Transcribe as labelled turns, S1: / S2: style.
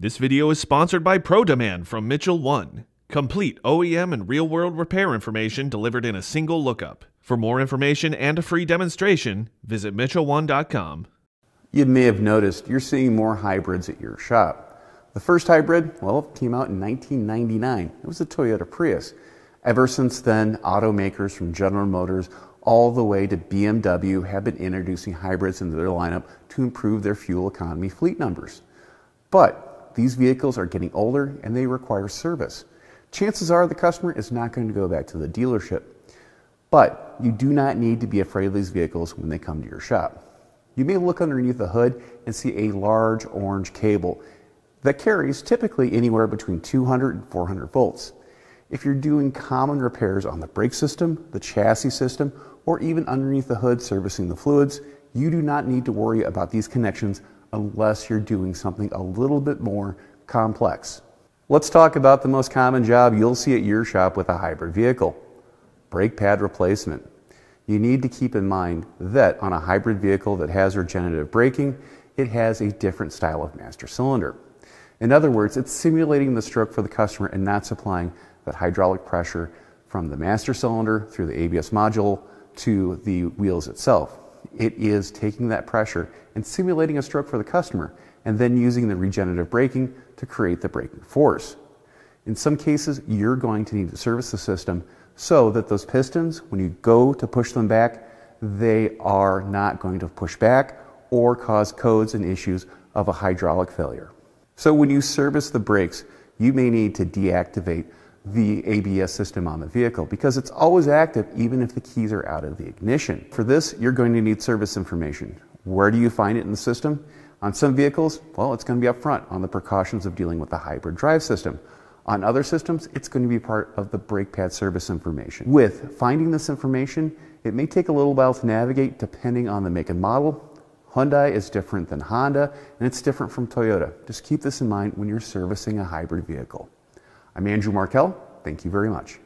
S1: This video is sponsored by ProDemand from Mitchell 1. Complete OEM and real-world repair information delivered in a single lookup. For more information and a free demonstration, visit Mitchell1.com.
S2: You may have noticed you're seeing more hybrids at your shop. The first hybrid, well, it came out in 1999. It was the Toyota Prius. Ever since then, automakers from General Motors all the way to BMW have been introducing hybrids into their lineup to improve their fuel economy fleet numbers. But these vehicles are getting older and they require service. Chances are the customer is not going to go back to the dealership. But you do not need to be afraid of these vehicles when they come to your shop. You may look underneath the hood and see a large orange cable that carries typically anywhere between 200 and 400 volts. If you're doing common repairs on the brake system, the chassis system, or even underneath the hood servicing the fluids, you do not need to worry about these connections unless you're doing something a little bit more complex. Let's talk about the most common job you'll see at your shop with a hybrid vehicle: brake pad replacement. You need to keep in mind that on a hybrid vehicle that has regenerative braking, it has a different style of master cylinder. In other words, it's simulating the stroke for the customer and not supplying that hydraulic pressure from the master cylinder through the ABS module to the wheels itself. It is taking that pressure and simulating a stroke for the customer and then using the regenerative braking to create the braking force. In some cases, you're going to need to service the system so that those pistons, when you go to push them back, they are not going to push back or cause codes and issues of a hydraulic failure. So when you service the brakes, you may need to deactivate the ABS system on the vehicle because it's always active even if the keys are out of the ignition. For this, you're going to need service information. Where do you find it in the system? On some vehicles, well, it's going to be up front on the precautions of dealing with the hybrid drive system. On other systems, it's going to be part of the brake pad service information. With finding this information, it may take a little while to navigate depending on the make and model. Hyundai is different than Honda, and it's different from Toyota. Just keep this in mind when you're servicing a hybrid vehicle. I'm Andrew Markell. Thank you very much.